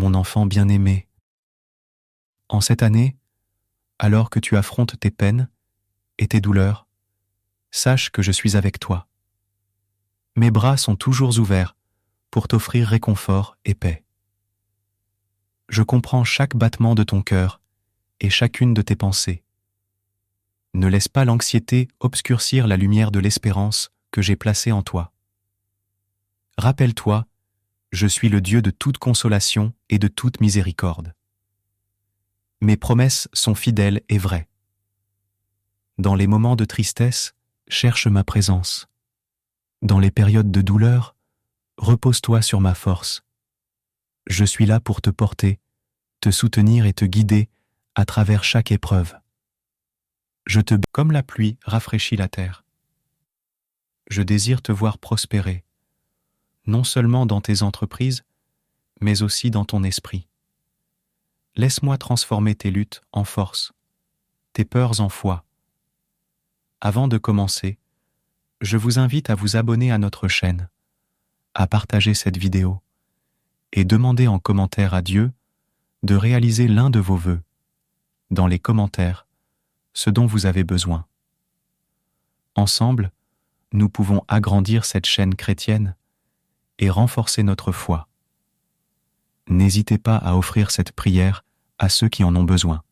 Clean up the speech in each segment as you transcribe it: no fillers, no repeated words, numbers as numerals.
mon enfant bien-aimé. En cette année, alors que tu affrontes tes peines et tes douleurs, sache que je suis avec toi. Mes bras sont toujours ouverts pour t'offrir réconfort et paix. Je comprends chaque battement de ton cœur et chacune de tes pensées. Ne laisse pas l'anxiété obscurcir la lumière de l'espérance que j'ai placée en toi. Rappelle-toi, je suis le Dieu de toute consolation et de toute miséricorde. Mes promesses sont fidèles et vraies. Dans les moments de tristesse, cherche ma présence. Dans les périodes de douleur, repose-toi sur ma force. Je suis là pour te porter, te soutenir et te guider à travers chaque épreuve. Je te bénis comme la pluie rafraîchit la terre. Je désire te voir prospérer, non seulement dans tes entreprises, mais aussi dans ton esprit. Laisse-moi transformer tes luttes en force, tes peurs en foi. Avant de commencer, je vous invite à vous abonner à notre chaîne, à partager cette vidéo et demander en commentaire à Dieu de réaliser l'un de vos vœux, dans les commentaires, ce dont vous avez besoin. Ensemble, nous pouvons agrandir cette chaîne chrétienne et renforcer notre foi. N'hésitez pas à offrir cette prière à ceux qui en ont besoin.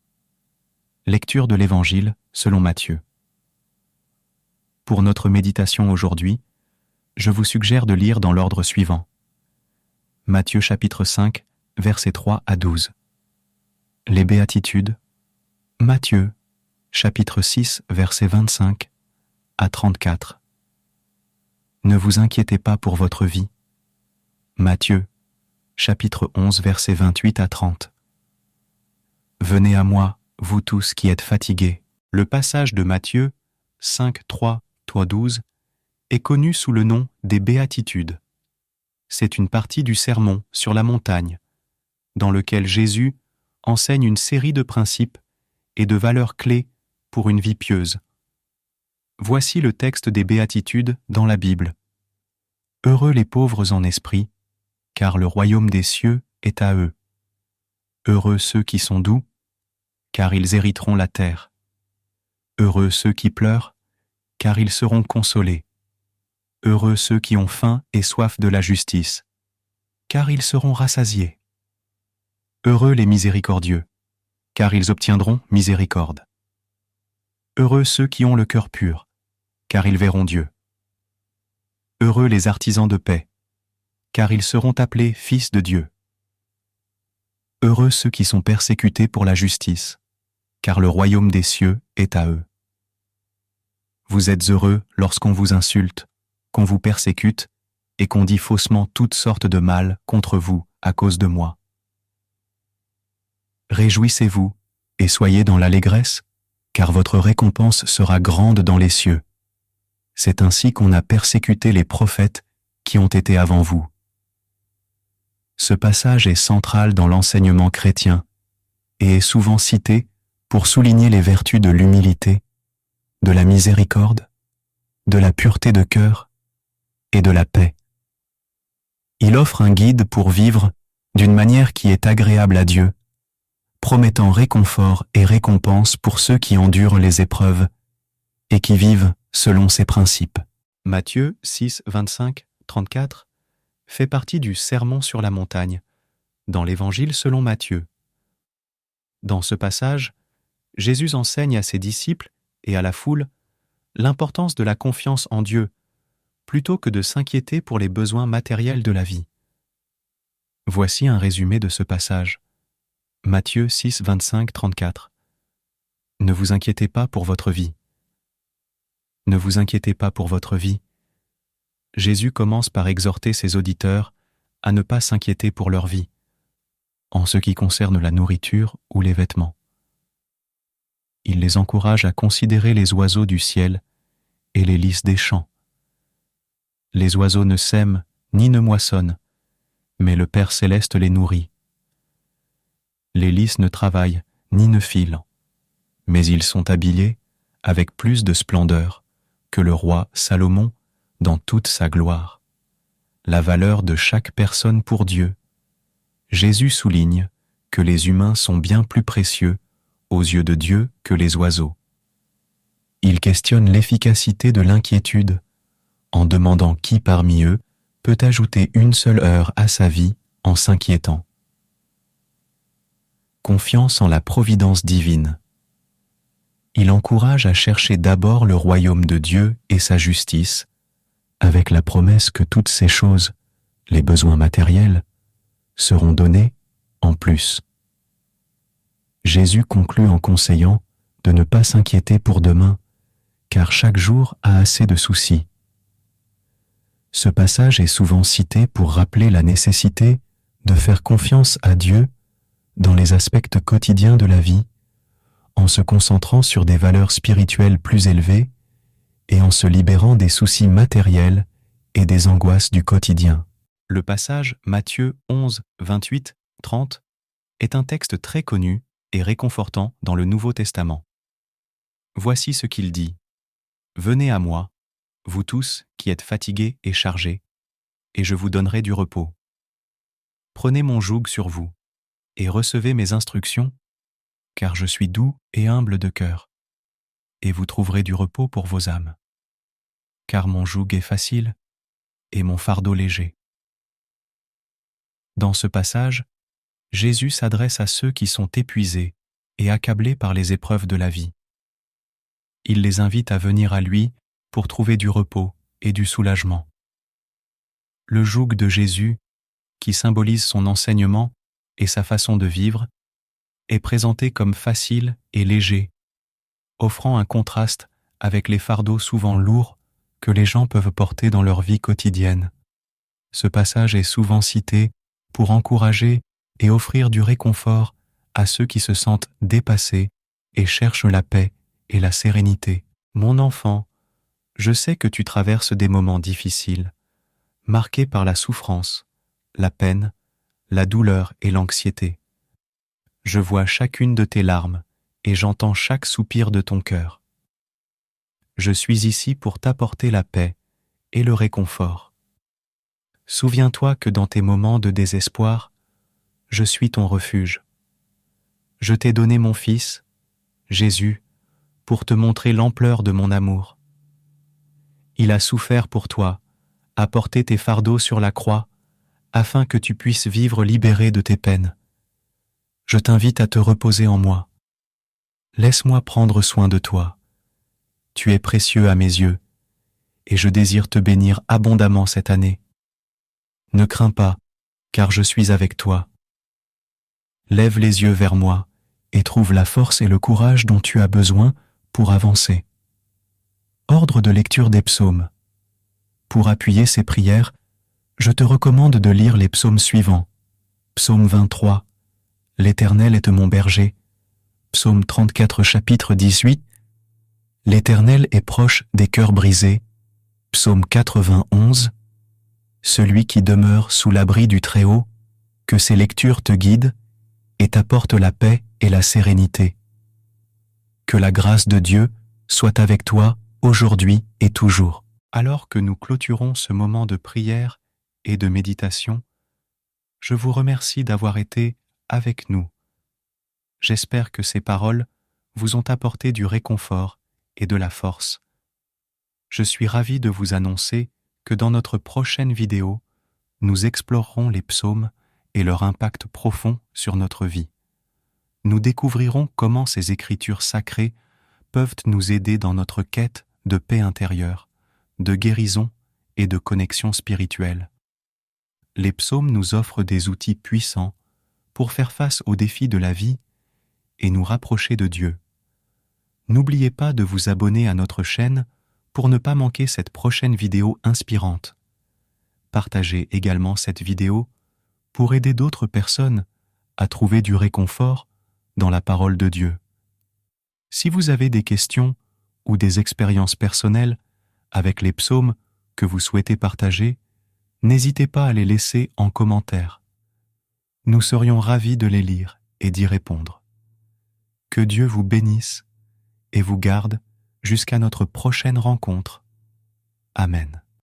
Lecture de l'Évangile selon Matthieu. Pour notre méditation aujourd'hui, je vous suggère de lire dans l'ordre suivant. Matthieu chapitre 5, versets 3 à 12. Les béatitudes. Matthieu chapitre 6, versets 25 à 34. Ne vous inquiétez pas pour votre vie. Matthieu chapitre 11, versets 28 à 30. Venez à moi, vous tous qui êtes fatigués. Le passage de Matthieu 5, 3, 12 est connu sous le nom des béatitudes. C'est une partie du sermon sur la montagne, dans lequel Jésus enseigne une série de principes et de valeurs clés pour une vie pieuse. Voici le texte des béatitudes dans la Bible. Heureux les pauvres en esprit, car le royaume des cieux est à eux. Heureux ceux qui sont doux, car ils hériteront la terre. Heureux ceux qui pleurent, car ils seront consolés. Heureux ceux qui ont faim et soif de la justice, car ils seront rassasiés. Heureux les miséricordieux, car ils obtiendront miséricorde. Heureux ceux qui ont le cœur pur, car ils verront Dieu. Heureux les artisans de paix, car ils seront appelés fils de Dieu. Heureux ceux qui sont persécutés pour la justice, car le royaume des cieux est à eux. Vous êtes heureux lorsqu'on vous insulte, qu'on vous persécute et qu'on dit faussement toutes sortes de mal contre vous à cause de moi. Réjouissez-vous et soyez dans l'allégresse, car votre récompense sera grande dans les cieux. C'est ainsi qu'on a persécuté les prophètes qui ont été avant vous. Ce passage est central dans l'enseignement chrétien et est souvent cité pour souligner les vertus de l'humilité, de la miséricorde, de la pureté de cœur et de la paix. Il offre un guide pour vivre d'une manière qui est agréable à Dieu, promettant réconfort et récompense pour ceux qui endurent les épreuves et qui vivent selon ses principes. Matthieu 6, 25, 34 fait partie du Sermon sur la montagne, dans l'Évangile selon Matthieu. Dans ce passage, Jésus enseigne à ses disciples et à la foule l'importance de la confiance en Dieu, plutôt que de s'inquiéter pour les besoins matériels de la vie. Voici un résumé de ce passage. Matthieu 6, 25, 34. Ne vous inquiétez pas pour votre vie. Ne vous inquiétez pas pour votre vie. Jésus commence par exhorter ses auditeurs à ne pas s'inquiéter pour leur vie, en ce qui concerne la nourriture ou les vêtements. Il les encourage à considérer les oiseaux du ciel et les lys des champs. Les oiseaux ne sèment ni ne moissonnent, mais le Père céleste les nourrit. Les lys ne travaillent ni ne filent, mais ils sont habillés avec plus de splendeur que le roi Salomon dans toute sa gloire. La valeur de chaque personne pour Dieu. Jésus souligne que les humains sont bien plus précieux aux yeux de Dieu que les oiseaux. Il questionne l'efficacité de l'inquiétude en demandant qui parmi eux peut ajouter une seule heure à sa vie en s'inquiétant. Confiance en la providence divine. Il encourage à chercher d'abord le royaume de Dieu et sa justice, avec la promesse que toutes ces choses, les besoins matériels, seront donnés en plus. Jésus conclut en conseillant de ne pas s'inquiéter pour demain, car chaque jour a assez de soucis. Ce passage est souvent cité pour rappeler la nécessité de faire confiance à Dieu dans les aspects quotidiens de la vie, en se concentrant sur des valeurs spirituelles plus élevées et en se libérant des soucis matériels et des angoisses du quotidien. Le passage Matthieu 11, 28, 30 est un texte très connu et réconfortant dans le Nouveau Testament. Voici ce qu'il dit. « Venez à moi, vous tous qui êtes fatigués et chargés, et je vous donnerai du repos. Prenez mon joug sur vous, et recevez mes instructions, car je suis doux et humble de cœur, et vous trouverez du repos pour vos âmes. Car mon joug est facile, et mon fardeau léger. » Dans ce passage, Jésus s'adresse à ceux qui sont épuisés et accablés par les épreuves de la vie. Il les invite à venir à lui pour trouver du repos et du soulagement. Le joug de Jésus, qui symbolise son enseignement et sa façon de vivre, est présenté comme facile et léger, offrant un contraste avec les fardeaux souvent lourds que les gens peuvent porter dans leur vie quotidienne. Ce passage est souvent cité pour encourager et offrir du réconfort à ceux qui se sentent dépassés et cherchent la paix et la sérénité. Mon enfant, je sais que tu traverses des moments difficiles, marqués par la souffrance, la peine, la douleur et l'anxiété. Je vois chacune de tes larmes et j'entends chaque soupir de ton cœur. Je suis ici pour t'apporter la paix et le réconfort. Souviens-toi que dans tes moments de désespoir, je suis ton refuge. Je t'ai donné mon Fils, Jésus, pour te montrer l'ampleur de mon amour. Il a souffert pour toi, a porté tes fardeaux sur la croix, afin que tu puisses vivre libéré de tes peines. Je t'invite à te reposer en moi. Laisse-moi prendre soin de toi. Tu es précieux à mes yeux, et je désire te bénir abondamment cette année. Ne crains pas, car je suis avec toi. Lève les yeux vers moi et trouve la force et le courage dont tu as besoin pour avancer. Ordre de lecture des psaumes. Pour appuyer ces prières, je te recommande de lire les psaumes suivants. Psaume 23, « L'Éternel est mon berger ». Psaume 34, chapitre 18, « L'Éternel est proche des cœurs brisés ». Psaume 91, « Celui qui demeure sous l'abri du Très-Haut, que ses lectures te guident et t'apportent la paix et la sérénité. Que la grâce de Dieu soit avec toi aujourd'hui et toujours. » Alors que nous clôturons ce moment de prière et de méditation, je vous remercie d'avoir été avec nous. J'espère que ces paroles vous ont apporté du réconfort et de la force. Je suis ravi de vous annoncer que dans notre prochaine vidéo, nous explorerons les psaumes et leur impact profond sur notre vie. Nous découvrirons comment ces écritures sacrées peuvent nous aider dans notre quête de paix intérieure, de guérison et de connexion spirituelle. Les psaumes nous offrent des outils puissants pour faire face aux défis de la vie et nous rapprocher de Dieu. N'oubliez pas de vous abonner à notre chaîne pour ne pas manquer cette prochaine vidéo inspirante. Partagez également cette vidéo pour aider d'autres personnes à trouver du réconfort dans la parole de Dieu. Si vous avez des questions ou des expériences personnelles avec les psaumes que vous souhaitez partager, n'hésitez pas à les laisser en commentaire. Nous serions ravis de les lire et d'y répondre. Que Dieu vous bénisse et vous garde jusqu'à notre prochaine rencontre. Amen.